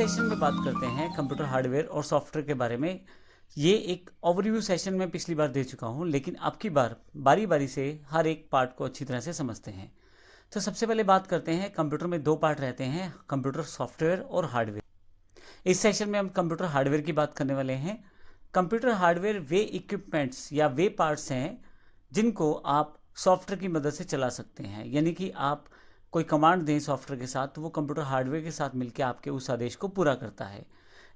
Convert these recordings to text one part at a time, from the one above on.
Session में बात करते हैं कंप्यूटर हार्डवेयर और सॉफ्टवेयर के बारे में। ये एक ओवरव्यू सेशन में पिछली बार दे चुका हूँ, लेकिन अब की बार बारी बारी से हर एक पार्ट को अच्छी तरह से समझते हैं। तो सबसे पहले बात करते हैं, कंप्यूटर में दो पार्ट रहते हैं, कंप्यूटर सॉफ्टवेयर और हार्डवेयर। इस सेशन में हम कंप्यूटर हार्डवेयर की बात करने वाले हैं। कंप्यूटर हार्डवेयर वे इक्विपमेंट्स या वे पार्ट्स हैं जिनको आप सॉफ्टवेयर की मदद से चला सकते हैं। यानी कि आप कोई कमांड दें सॉफ्टवेयर के साथ, तो वो कंप्यूटर हार्डवेयर के साथ मिलकर आपके उस आदेश को पूरा करता है।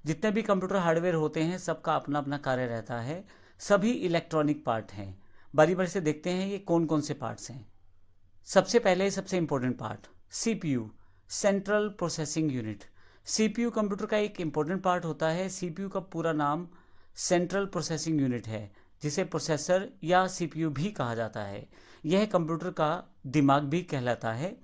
जितने भी कंप्यूटर हार्डवेयर होते हैं सबका अपना अपना कार्य रहता है, सभी इलेक्ट्रॉनिक पार्ट हैं। बारी बारी से देखते हैं ये कौन कौन से पार्ट्स हैं। सबसे पहले सबसे important part CPU, central processing unit. CPU computer का एक इंपॉर्टेंट पार्ट होता है। सीपीयू का पूरा नाम सेंट्रल प्रोसेसिंग यूनिट है, जिसे प्रोसेसर या सीपीयू भी कहा जाता है। यह कंप्यूटर का दिमाग भी कहलाता है।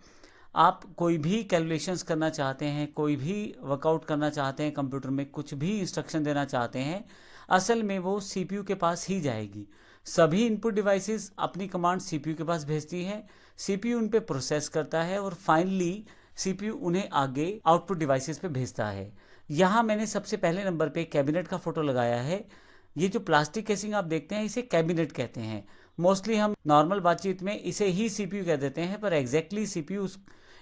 आप कोई भी कैलकुलेशंस करना चाहते हैं, कोई भी वर्कआउट करना चाहते हैं, कंप्यूटर में कुछ भी इंस्ट्रक्शन देना चाहते हैं, असल में वो सीपीयू के पास ही जाएगी। सभी इनपुट डिवाइसेस अपनी कमांड सीपीयू के पास भेजती हैं, सीपीयू उन पे प्रोसेस करता है और फाइनली सीपीयू उन्हें आगे आउटपुट डिवाइसेस पे भेजता है। यहाँ मैंने सबसे पहले नंबर पे कैबिनेट का फोटो लगाया है। ये जो प्लास्टिक केसिंग आप देखते हैं इसे कैबिनेट कहते हैं। मोस्टली हम नॉर्मल बातचीत में इसे ही सीपीयू कह देते हैं, पर एग्जैक्टली सीपीयू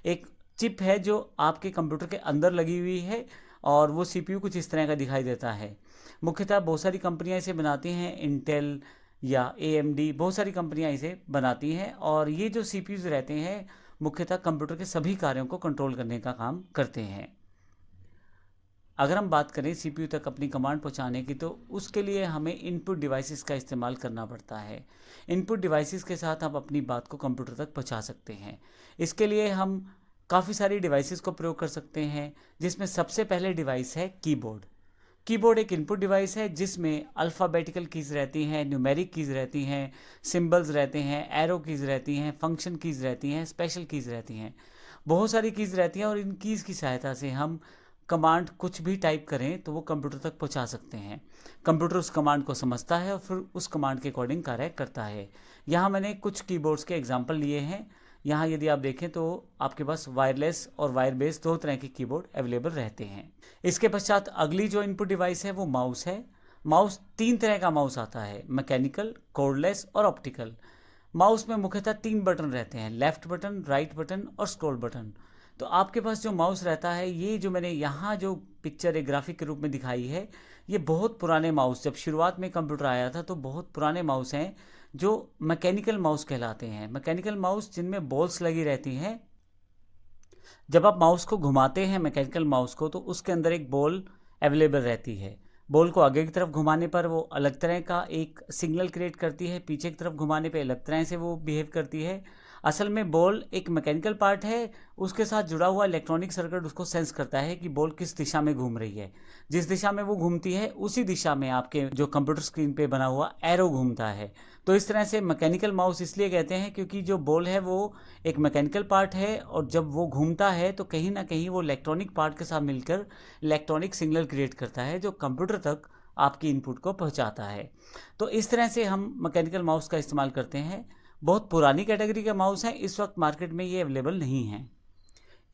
एक चिप है जो आपके कंप्यूटर के अंदर लगी हुई है और वो सीपीयू कुछ इस तरह का दिखाई देता है। मुख्यतः बहुत सारी कंपनियां इसे बनाती हैं, इंटेल या एएमडी, बहुत सारी कंपनियां इसे बनाती हैं। और ये जो सीपीयूज रहते हैं मुख्यतः कंप्यूटर के सभी कार्यों को कंट्रोल करने का काम करते हैं। अगर हम बात करें सीपीयू तक अपनी कमांड पहुंचाने की, तो उसके लिए हमें इनपुट डिवाइसेस का इस्तेमाल करना पड़ता है। इनपुट डिवाइसेस के साथ हम अपनी बात को कंप्यूटर तक पहुंचा सकते हैं। इसके लिए हम काफ़ी सारी डिवाइसेस को प्रयोग कर सकते हैं, जिसमें सबसे पहले डिवाइस है कीबोर्ड। कीबोर्ड एक इनपुट डिवाइस है जिसमें अल्फ़ाबेटिकल कीज़ रहती हैं, न्यूमेरिक कीज़ रहती हैं, सिंबल्स रहते हैं, एरो कीज़ रहती हैं, फंक्शन कीज़ रहती हैं, स्पेशल कीज़ रहती हैं। बहुत सारी कीज़ रहती हैं और इन कीज़ की सहायता से हम कमांड कुछ भी टाइप करें तो वो कंप्यूटर तक पहुंचा सकते हैं। कंप्यूटर उस कमांड को समझता है और फिर उस कमांड के अकॉर्डिंग कार्य करता है। यहाँ मैंने कुछ कीबोर्ड्स के एग्जांपल लिए हैं। यहाँ यदि आप देखें तो आपके पास वायरलेस और वायर बेस्ड दो तरह के कीबोर्ड अवेलेबल रहते हैं। इसके पश्चात अगली जो इनपुट डिवाइस है वो माउस है। माउस तीन तरह का माउस आता है, मैकेनिकल, कॉर्डलेस और ऑप्टिकल। माउस में मुख्यतः तीन बटन रहते हैं, लेफ्ट बटन, राइट बटन और स्क्रॉल बटन। तो आपके पास जो माउस रहता है, ये जो मैंने यहाँ जो पिक्चर एक ग्राफिक के रूप में दिखाई है, ये बहुत पुराने माउस, जब शुरुआत में कंप्यूटर आया था तो बहुत पुराने माउस हैं जो मैकेनिकल माउस कहलाते हैं। मैकेनिकल माउस जिनमें बॉल्स लगी रहती हैं। जब आप माउस को घुमाते हैं मैकेनिकल माउस को, तो उसके अंदर एक बॉल अवेलेबल रहती है। बॉल को आगे की तरफ घुमाने पर वो अलग तरह का एक सिग्नल क्रिएट करती है, पीछे की तरफ घुमाने पे अलग तरह से वो बिहेव करती है। असल में बॉल एक मैकेनिकल पार्ट है, उसके साथ जुड़ा हुआ इलेक्ट्रॉनिक सर्किट उसको सेंस करता है कि बॉल किस दिशा में घूम रही है। जिस दिशा में वो घूमती है उसी दिशा में आपके जो कंप्यूटर स्क्रीन पे बना हुआ एरो घूमता है। तो इस तरह से मैकेनिकल माउस इसलिए कहते हैं क्योंकि जो बॉल है वो एक मैकेनिकल पार्ट है और जब वो घूमता है तो कहीं ना कहीं वो इलेक्ट्रॉनिक पार्ट के साथ मिलकर इलेक्ट्रॉनिक सिग्नल क्रिएट करता है जो कंप्यूटर तक आपकी इनपुट को पहुंचाता है। तो इस तरह से हम मैकेनिकल माउस का इस्तेमाल करते हैं। बहुत पुरानी कैटेगरी के माउस हैं, इस वक्त मार्केट में ये अवेलेबल नहीं हैं।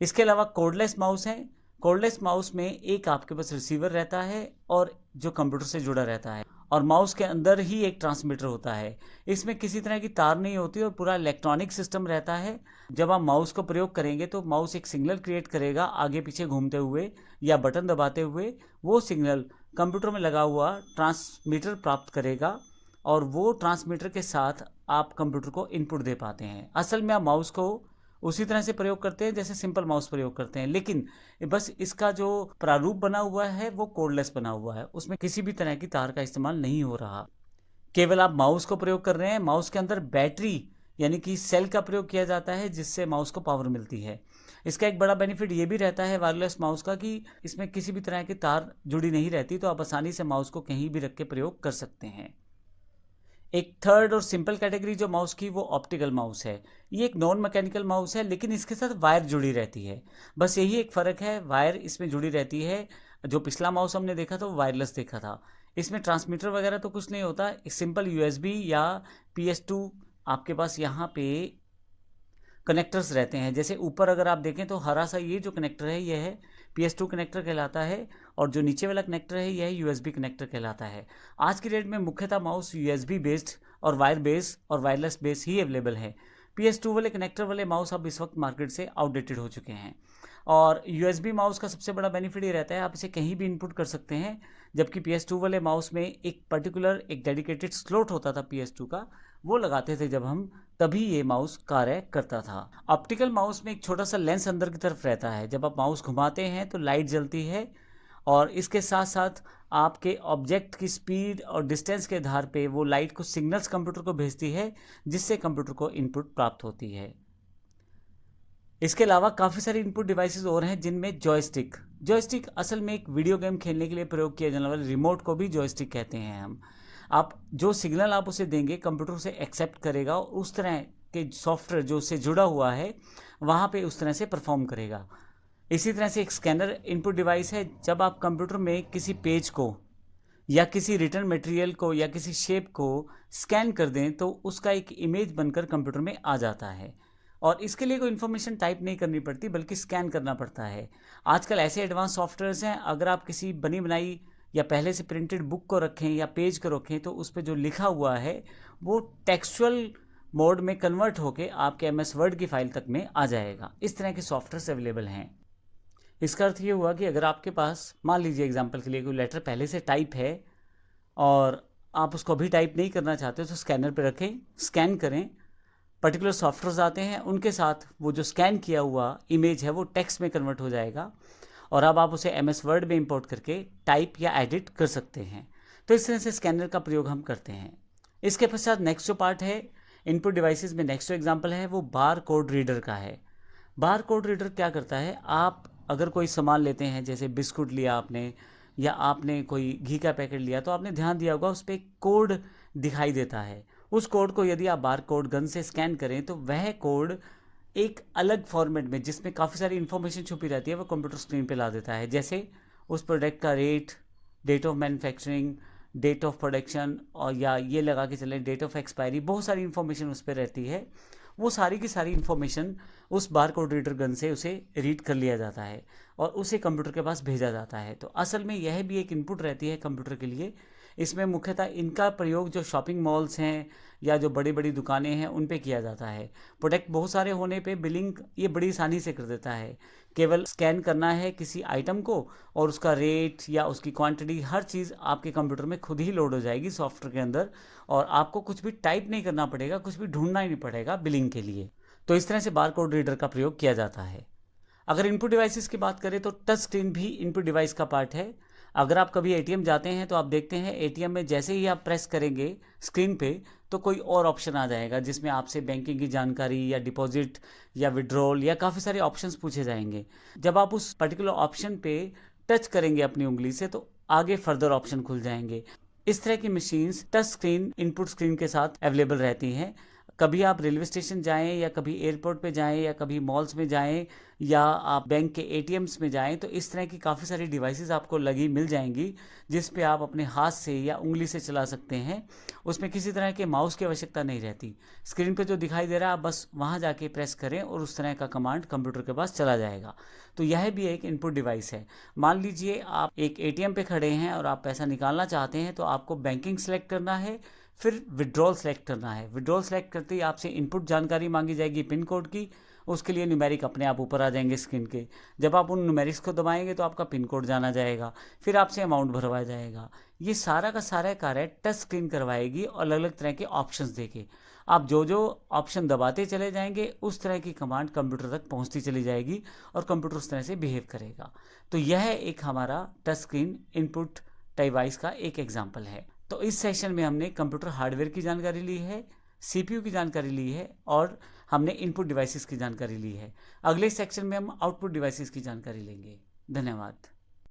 इसके अलावा कॉर्डलेस माउस हैं। कॉर्डलेस माउस में एक आपके पास रिसीवर रहता है और जो कंप्यूटर से जुड़ा रहता है, और माउस के अंदर ही एक ट्रांसमीटर होता है। इसमें किसी तरह की तार नहीं होती और पूरा इलेक्ट्रॉनिक सिस्टम रहता है। जब आप माउस को प्रयोग करेंगे तो माउस एक सिग्नल क्रिएट करेगा आगे पीछे घूमते हुए या बटन दबाते हुए। वो सिग्नल कंप्यूटर में लगा हुआ ट्रांसमीटर प्राप्त करेगा और वो ट्रांसमीटर के साथ आप कंप्यूटर को इनपुट दे पाते हैं। असल में आप माउस को उसी तरह से प्रयोग करते हैं जैसे सिंपल माउस प्रयोग करते हैं, लेकिन बस इसका जो प्रारूप बना हुआ है वो कोडलेस बना हुआ है, उसमें किसी भी तरह की तार का इस्तेमाल नहीं हो रहा। केवल आप माउस को प्रयोग कर रहे हैं। माउस के अंदर बैटरी यानी कि सेल का प्रयोग किया जाता है जिससे माउस को पावर मिलती है। इसका एक बड़ा बेनिफिट ये भी रहता है वायरलेस माउस का कि इसमें किसी भी तरह की तार जुड़ी नहीं रहती, तो आप आसानी से माउस को कहीं भी रख के प्रयोग कर सकते हैं। एक थर्ड और सिंपल कैटेगरी जो माउस की वो ऑप्टिकल माउस है। ये एक नॉन मैकेनिकल माउस है लेकिन इसके साथ वायर जुड़ी रहती है। बस यही एक फ़र्क है, वायर इसमें जुड़ी रहती है। जो पिछला माउस हमने देखा था वो वायरलेस देखा था। इसमें ट्रांसमीटर वगैरह तो कुछ नहीं होता, सिंपल यूएसबी या PS2 आपके पास यहाँ पे कनेक्टर्स रहते हैं। जैसे ऊपर अगर आप देखें तो हरा सा ये जो कनेक्टर है ये है PS2 कनेक्टर कहलाता है, और जो नीचे वाला कनेक्टर है यह USB कनेक्टर कहलाता है। आज की डेट में मुख्यतः माउस USB बेस्ड और वायर बेस्ड और वायरलेस बेस्ड ही अवेलेबल है। PS2 वाले कनेक्टर वाले माउस अब इस वक्त मार्केट से आउटडेटेड हो चुके हैं। और USB माउस का सबसे बड़ा बेनिफिट ये रहता है आप इसे कहीं भी इनपुट कर सकते हैं, जबकि PS2 वाले माउस में एक डेडिकेटेड स्लॉट होता था PS2 का, वो लगाते थे जब हम, तभी ये माउस कार्य करता था। ऑप्टिकल माउस में एक छोटा सा लेंस अंदर की तरफ रहता है, जब आप माउस घुमाते हैं तो लाइट जलती है, और इसके साथ साथ आपके ऑब्जेक्ट की स्पीड और डिस्टेंस के आधार पे वो लाइट कुछ सिग्नल्स कंप्यूटर को भेजती है, जिससे कंप्यूटर को इनपुट प्राप्त होती है। इसके अलावा काफ़ी सारे इनपुट डिवाइसेस और हैं, जिनमें जॉयस्टिक असल में एक वीडियो गेम खेलने के लिए प्रयोग किया जाने वाले रिमोट को भी जॉयस्टिक कहते हैं हम। आप जो सिग्नल आप उसे देंगे कंप्यूटर उसे एक्सेप्ट करेगा, और उस तरह के सॉफ्टवेयर जो उससे जुड़ा हुआ है वहाँ पे उस तरह से परफॉर्म करेगा। इसी तरह से एक स्कैनर इनपुट डिवाइस है। जब आप कंप्यूटर में किसी पेज को या किसी रिटर्न मटेरियल को या किसी शेप को स्कैन कर दें तो उसका एक इमेज बनकर कंप्यूटर में आ जाता है, और इसके लिए कोई इन्फॉर्मेशन टाइप नहीं करनी पड़ती बल्कि स्कैन करना पड़ता है। आजकल ऐसे एडवांस सॉफ्टवेयर्स हैं, अगर आप किसी बनी बनाई या पहले से प्रिंटेड बुक को रखें या पेज को रखें तो उस पर जो लिखा हुआ है वो टेक्सचुअल मोड में कन्वर्ट होकर आपके MS वर्ड की फाइल तक में आ जाएगा। इस तरह के सॉफ्टवेयर्स अवेलेबल हैं। इसका अर्थ ये हुआ कि अगर आपके पास, मान लीजिए एग्जांपल के लिए, कोई लेटर पहले से टाइप है और आप उसको अभी टाइप नहीं करना चाहते तो स्कैनर पे रखें, स्कैन करें, पर्टिकुलर सॉफ्टवेयर्स आते हैं, उनके साथ वो जो स्कैन किया हुआ इमेज है वो टेक्स्ट में कन्वर्ट हो जाएगा, और अब आप उसे MS वर्ड में इंपोर्ट करके टाइप या एडिट कर सकते हैं। तो इस तरह से स्कैनर का प्रयोग हम करते हैं। इसके पश्चात नेक्स्ट जो पार्ट है इनपुट डिवाइसेस में, नेक्स्ट जो एग्जाम्पल है वो बार कोड रीडर का है। बार कोड रीडर क्या करता है, आप अगर कोई सामान लेते हैं, जैसे बिस्कुट लिया आपने या आपने कोई घी का पैकेट लिया, तो आपने ध्यान दिया होगा उस पर एक कोड दिखाई देता है। उस कोड को यदि आप बार कोड गन से स्कैन करें तो वह कोड एक अलग फॉर्मेट में, जिसमें काफ़ी सारी इन्फॉर्मेशन छुपी रहती है, वो कंप्यूटर स्क्रीन पे ला देता है। जैसे उस प्रोडक्ट का rate, date of manufacturing, date of production, और या ये लगा के चलें डेट ऑफ एक्सपायरी, बहुत सारी इन्फॉर्मेशन उस पर रहती है। वो सारी की सारी इन्फॉर्मेशन उस बार कोड रीडर गन से उसे रीड कर लिया जाता है और उसे कंप्यूटर के पास भेजा जाता है। तो असल में यह भी एक इनपुट रहती है कंप्यूटर के लिए। इसमें मुख्यतः इनका प्रयोग जो शॉपिंग मॉल्स हैं या जो बड़ी बड़ी दुकानें हैं उन पे किया जाता है। प्रोडक्ट बहुत सारे होने पे बिलिंग ये बड़ी आसानी से कर देता है। केवल स्कैन करना है किसी आइटम को और उसका रेट या उसकी क्वांटिटी, हर चीज़ आपके कंप्यूटर में खुद ही लोड हो जाएगी सॉफ्टवेयर के अंदर, और आपको कुछ भी टाइप नहीं करना पड़ेगा, कुछ भी ढूंढना ही नहीं पड़ेगा बिलिंग के लिए। तो इस तरह से बार कोड रीडर का प्रयोग किया जाता है। अगर इनपुट डिवाइसेस की बात करें तो टच स्क्रीन भी इनपुट डिवाइस का पार्ट है। अगर आप कभी ATM जाते हैं तो आप देखते हैं ATM में जैसे ही आप प्रेस करेंगे स्क्रीन पे तो कोई और ऑप्शन आ जाएगा जिसमें आपसे बैंकिंग की जानकारी या डिपॉजिट या विड्रॉल या काफ़ी सारे ऑप्शंस पूछे जाएंगे। जब आप उस पर्टिकुलर ऑप्शन पे टच करेंगे अपनी उंगली से तो आगे फर्दर ऑप्शन खुल जाएंगे। इस तरह की machines touch screen input screen के साथ अवेलेबल रहती हैं। कभी आप रेलवे स्टेशन जाएं या कभी एयरपोर्ट पे जाएं या कभी मॉल्स में जाएं या आप बैंक के ATMs में जाएं तो इस तरह की काफ़ी सारी डिवाइसेस आपको लगी मिल जाएंगी जिस पे आप अपने हाथ से या उंगली से चला सकते हैं। उसमें किसी तरह के माउस की आवश्यकता नहीं रहती। स्क्रीन पे जो दिखाई दे रहा है आप बस वहाँ जाके प्रेस करें और उस तरह का कमांड कंप्यूटर के पास चला जाएगा। तो यह भी एक इनपुट डिवाइस है। मान लीजिए आप एक ATM पे खड़े हैं और आप पैसा निकालना चाहते हैं तो आपको बैंकिंग सेलेक्ट करना है, फिर विड्रॉल सेलेक्ट करना है। विड्रॉल सेलेक्ट करते ही आपसे इनपुट जानकारी मांगी जाएगी पिन कोड की। उसके लिए न्यूमेरिक अपने आप ऊपर आ जाएंगे स्क्रीन के। जब आप उन न्यूमेरिक्स को दबाएंगे तो आपका पिन कोड जाना जाएगा, फिर आपसे अमाउंट भरवाया जाएगा। ये सारा का सारा कार्य टच स्क्रीन करवाएगी और अलग अलग तरह के ऑप्शंस देके आप जो जो ऑप्शन दबाते चले जाएंगे उस तरह की कमांड कंप्यूटर तक पहुंचती चली जाएगी और कंप्यूटर उस तरह से बिहेव करेगा। तो यह एक हमारा टच स्क्रीन इनपुट डिवाइस का एक एग्जाम्पल है। तो इस सेशन में हमने कंप्यूटर हार्डवेयर की जानकारी ली है, CPU की जानकारी ली है और हमने इनपुट डिवाइसेस की जानकारी ली है। अगले सेक्शन में हम आउटपुट डिवाइसेस की जानकारी लेंगे। धन्यवाद।